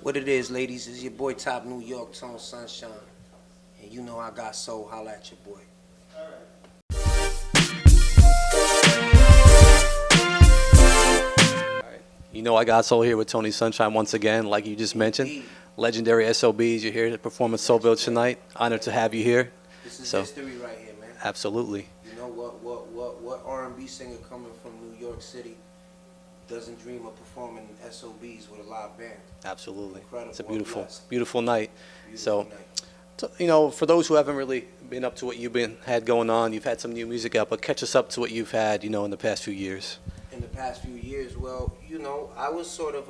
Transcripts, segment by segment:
What it is, ladies, is your boy Top New York, Tone Sunshine. And you know I got soul, holla at your boy. You know I got soul here with Tony Sunshine once again, like you just mentioned. Indeed. Legendary SOBs, you're here to perform at Soul Village tonight. Honored to have you here. This is So, history right here, man. absolutely. You know what R&B singer coming from New York City doesn't dream of performing SOBs with a live band? Absolutely. Incredible. It's a Well beautiful, blessed. beautiful night. Beautiful So, night. you know, for those who haven't really been up to what you've had going on, you've had some new music out, but catch us up to what you've had, you know, in the past few years. In the past few years, well, you know, I was sort of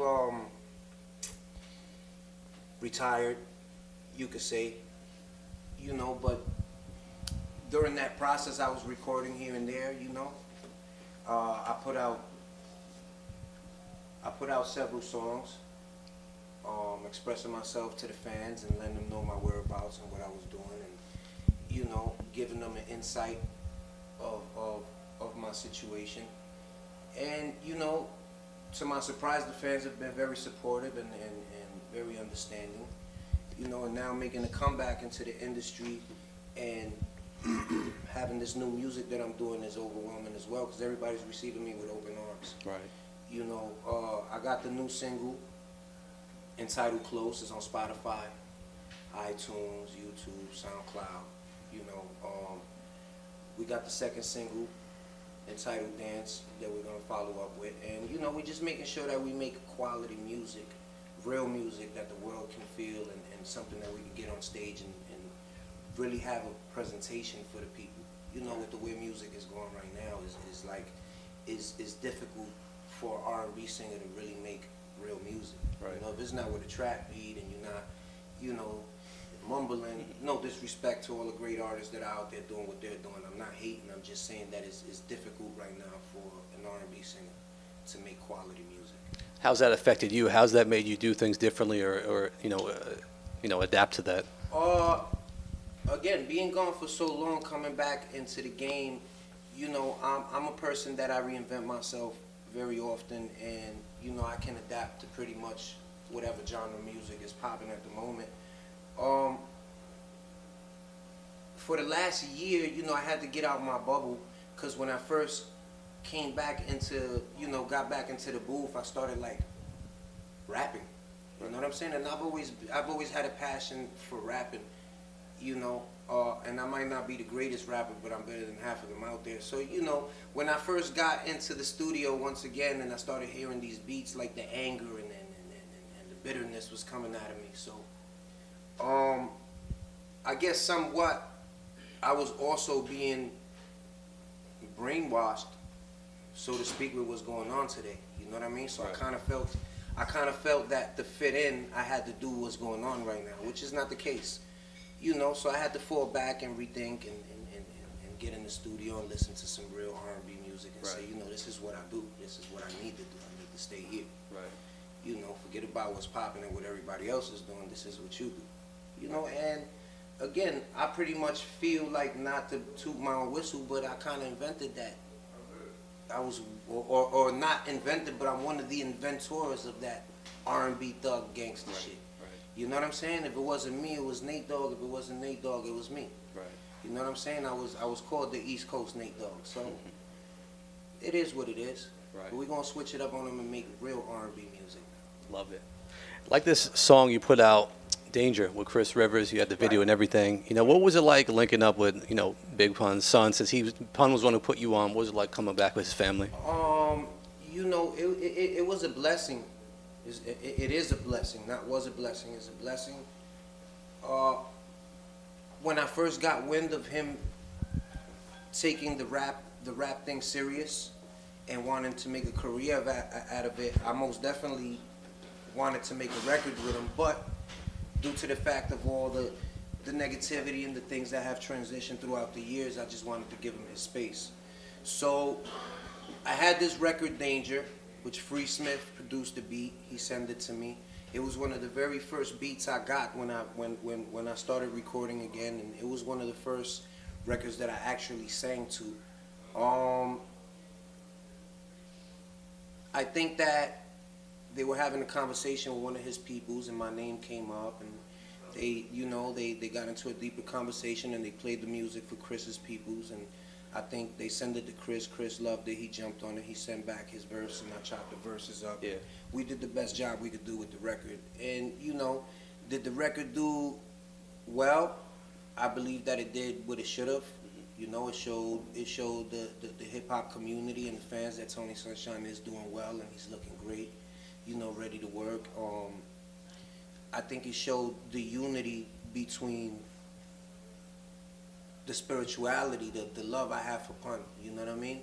retired, you could say, you know, but during that process I was recording here and there, you know. I put out several songs, expressing myself to the fans and letting them know my whereabouts and what I was doing, and you know, giving them an insight of my situation. And you know, to my surprise, the fans have been very supportive and very understanding. You know, and now making a comeback into the industry and having this new music that I'm doing is overwhelming as well, because everybody's receiving me with open arms. Right. You know, I got the new single entitled Close. It's on Spotify, iTunes, YouTube, SoundCloud. You know, we got the second single entitled Dance that we're going to follow up with. And, you know, we're just making sure that we make quality music, real music that the world can feel, and something that we can get on stage and really have a presentation for the people. You know, with the way music is going right now, is difficult for an R&B singer to really make real music. Right. You know, if it's not with a trap beat and you're not, you know, mumbling, no disrespect to all the great artists that are out there doing what they're doing. I'm not hating, I'm just saying that it's difficult right now for an R&B singer to make quality music. How's that affected you? How's that made you do things differently or adapt to that? Again, being gone for so long, coming back into the game, you know, I'm a person that I reinvent myself very often, and you know, I can adapt to pretty much whatever genre of music is popping at the moment. For the last year, you know, I had to get out my bubble, because when I first came back into, you know, got back into the booth, I started like rapping. You know what I'm saying? And I've always had a passion for rapping, you know, and I might not be the greatest rapper, but I'm better than half of them out there. So, you know, when I first got into the studio once again and I started hearing these beats, like the anger and the bitterness was coming out of me. So, I guess somewhat I was also being brainwashed, so to speak, with what's going on today. You know what I mean? So right. I kind of felt that to fit in, I had to do what's going on right now, which is not the case. You know, so I had to fall back and rethink and get in the studio and listen to some real R&B music and right. say, you know, this is what I do. This is what I need to do. I need to stay here. Right. You know, forget about what's popping and what everybody else is doing. This is what you do. You know, and again, I pretty much feel like, not to toot my own whistle, but I kind of invented that. I was, or not invented, but I'm one of the inventors of that R&B thug gangster right. shit. Right. You know what I'm saying? If it wasn't me, it was Nate Dogg. If it wasn't Nate Dogg, it was me. Right. You know what I'm saying? I was called the East Coast Nate Dogg. So it is what it is. Right. But we're gonna switch it up on them and make real R&B music. Love it. Like this song you put out, Danger, with Chris Rivers. You had the video right. and everything. You know, what was it like linking up with, you know, Big Pun's son, since Pun was the one who put you on? What was it like coming back with his family? You know, it was a blessing. It is a blessing. Not was a blessing. It's a blessing. When I first got wind of him taking the rap thing serious and wanting to make a career out of it, I most definitely wanted to make a record with him. But due to the fact of all the negativity and the things that have transitioned throughout the years, I just wanted to give him his space. So I had this record, Danger, which Free Smith produced the beat. He sent it to me. It was one of the very first beats I got when I started recording again, and it was one of the first records that I actually sang to. I think that they were having a conversation with one of his peoples, and my name came up, and they got into a deeper conversation, and they played the music for Chris's peoples, and I think they sent it to Chris. Chris loved it. He jumped on it. He sent back his verse, and I chopped the verses up. Yeah. We did the best job we could do with the record. And, did the record do well? I believe that it did what it should have. It showed the hip-hop community and the fans that Tony Sunshine is doing well, and he's looking great, ready to work. I think it showed the unity between the spirituality, the love I have for pun. You know what I mean?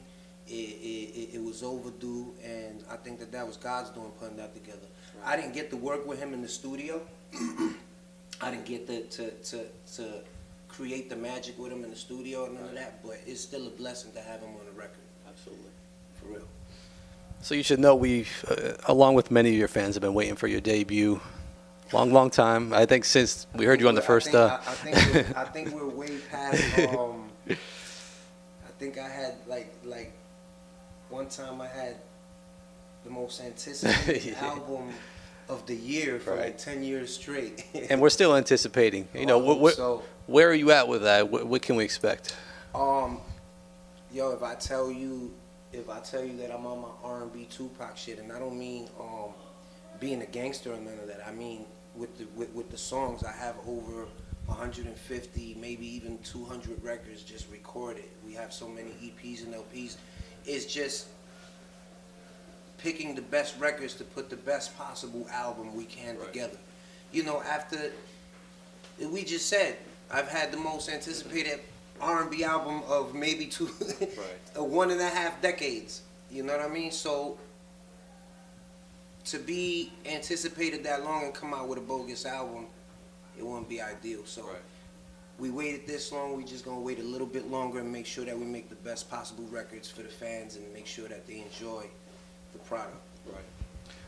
It was overdue, and I think that was God's doing, putting that together. Right. I didn't get to work with him in the studio. I didn't get to create the magic with him in the studio and none of that, but it's still a blessing to have him on the record. Absolutely. For real. So you should know we've, along with many of your fans, have been waiting for your debut. Long time. I think since we heard you on the first. I think we're way past. I think I had like one time I had the most anticipated yeah. album of the year for like 10 years straight. And we're still anticipating. Where are you at with that? What can we expect? Yo, if I tell you that I'm on my R&B Tupac shit, and I don't mean being a gangster or none of that. I mean with the songs, I have over 150, maybe even 200 records just recorded. We have so many EPs and LPs. It's just picking the best records to put the best possible album we can together. After we just said, I've had the most anticipated R&B album of maybe 1.5 decades. You know what I mean? So to be anticipated that long and come out with a bogus album, it wouldn't be ideal. So we waited this long, we just gonna wait a little bit longer and make sure that we make the best possible records for the fans and make sure that they enjoy the product. Right.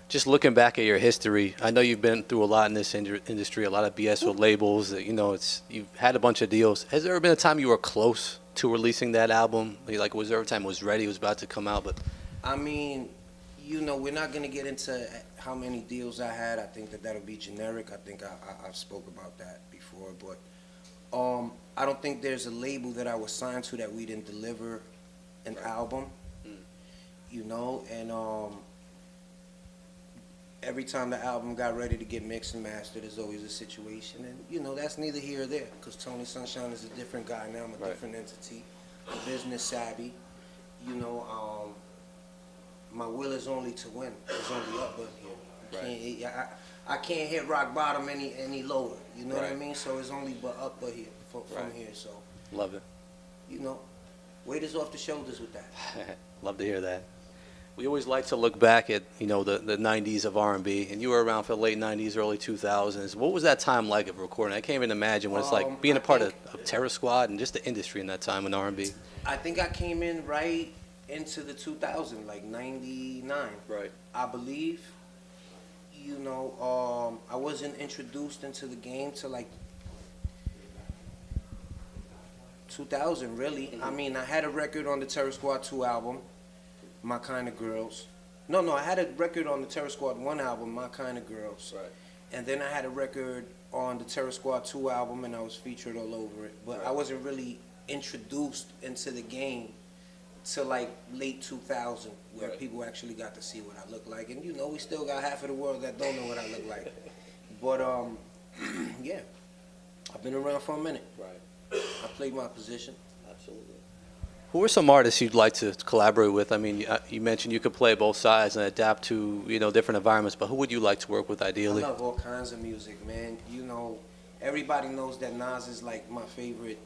Just looking back at your history, I know you've been through a lot in this industry, a lot of BS with labels. You've had a bunch of deals. Has there ever been a time you were close to releasing that album? Was there a time it was ready, it was about to come out? But I mean, we're not gonna get into how many deals I had. I think that'll be generic. I think I've spoke about that before, but I don't think there's a label that I was signed to that we didn't deliver an album. And every time the album got ready to get mixed and mastered, there's always a situation, and that's neither here or there, because Tony Sunshine is a different guy now. I'm a different entity, a business savvy. My will is only to win. It's only up here. I can't hit rock bottom any lower. You know what I mean? So it's only but up but here from here. So love it. Weight is off the shoulders with that. Love to hear that. We always like to look back at the 90s of R&B, and you were around for the late 90s, early 2000s. What was that time like of recording? I can't even imagine what it's like being a part of Terror Squad and just the industry in that time in R&B. I think I came in right into the 2000, like 99. Right. I believe. I wasn't introduced into the game till like 2000, really. Mm-hmm. I mean, I had a record on the Terror Squad 2 album, My Kind of Girls. No, I had a record on the Terror Squad 1 album, My Kind of Girls. Right. And then I had a record on the Terror Squad 2 album, and I was featured all over it. But I wasn't really introduced into the game till like late 2000, where people actually got to see what I look like. And we still got half of the world that don't know what I look like. But yeah, I've been around for a minute. Right. I played my position. Absolutely. Who are some artists you'd like to collaborate with? I mean, you mentioned you could play both sides and adapt to different environments, but who would you like to work with ideally? I love all kinds of music, man. Everybody knows that Nas is like my favorite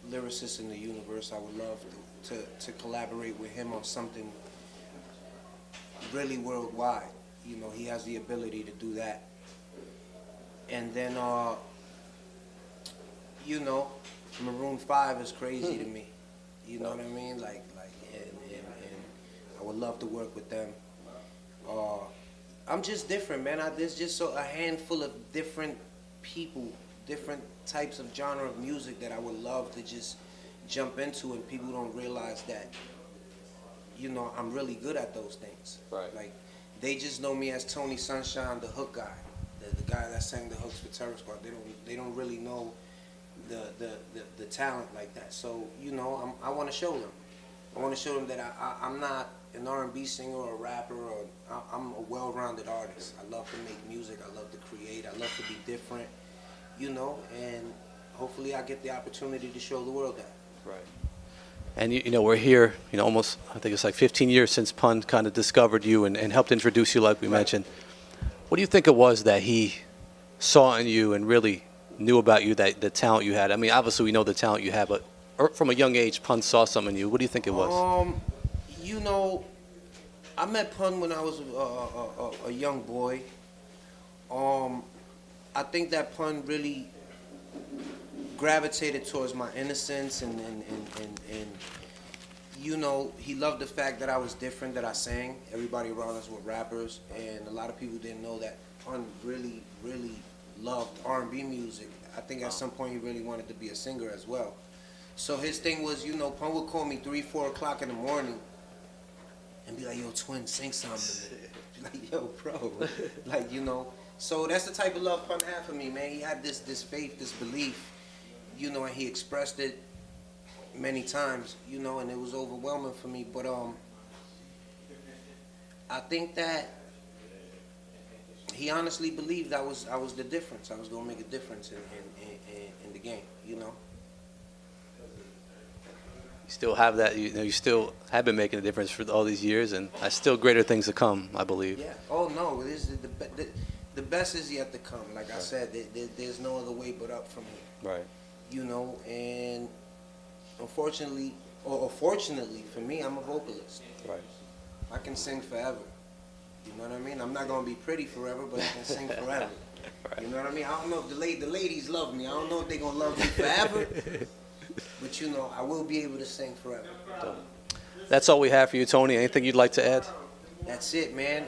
lyricist in the universe. I would love to collaborate with him on something really worldwide. He has the ability to do that. And then Maroon 5 is crazy to me. You know what I mean? And I would love to work with them. I'm just different, man. There's just a handful of different people, different types of genre of music that I would love to just jump into, and people don't realize that, I'm really good at those things. Right. Like They just know me as Tony Sunshine, the hook guy, the guy that sang the hooks for Terror Squad. They don't really know the talent like that. So you know, I want to show them. I want to show them that I'm not an R&B singer or a rapper, or I'm a well-rounded artist. I love to make music. I love to create. I love to be different. You know, and hopefully I get the opportunity to show the world that. Right. And you know, we're here, you know, almost, I think it's like 15 years since Pun kind of discovered you and helped introduce you, like we mentioned. What do you think it was that he saw in you and really knew about you, that the talent you had? I mean, obviously we know the talent you have, but from a young age, Pun saw something in you. What do you think it was? You know, I met Pun when I was a young boy. I think that Pun really gravitated towards my innocence, and you know, he loved the fact that I was different, that I sang. Everybody around us were rappers, and a lot of people didn't know that Pun really loved R&B music. I think at some point he really wanted to be a singer as well. So his thing was, you know, Pun would call me 3, 4 o'clock in the morning and be like, yo, twin, sing something. Like, yo, bro. Like, you know. So that's the type of love Pun had for me, man. He had this faith, this belief, you know, and he expressed it many times, you know, and it was overwhelming for me. But I think that he honestly believed I was the difference. I was gonna make a difference in the game, you know. You still have that, you know, you still have been making a difference for all these years, and still greater things to come, I believe. Yeah. Oh no, this is the best is yet to come. Like I said, there's no other way but up from here. Right. You know, and unfortunately, or fortunately for me, I'm a vocalist. Right. I can sing forever. You know what I mean? I'm not gonna be pretty forever, but I can sing forever. Right. You know what I mean? I don't know if the ladies love me. I don't know if they're gonna love me forever. But you know, I will be able to sing forever. That's all we have for you, Tony. Anything you'd like to add? That's it, man.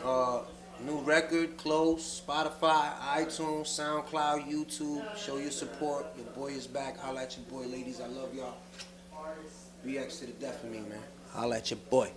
New record, close, Spotify, iTunes, SoundCloud, YouTube. Show your support. Your boy is back. Holla at your boy, ladies. I love y'all. BX to the death of me, man. Holla at your boy.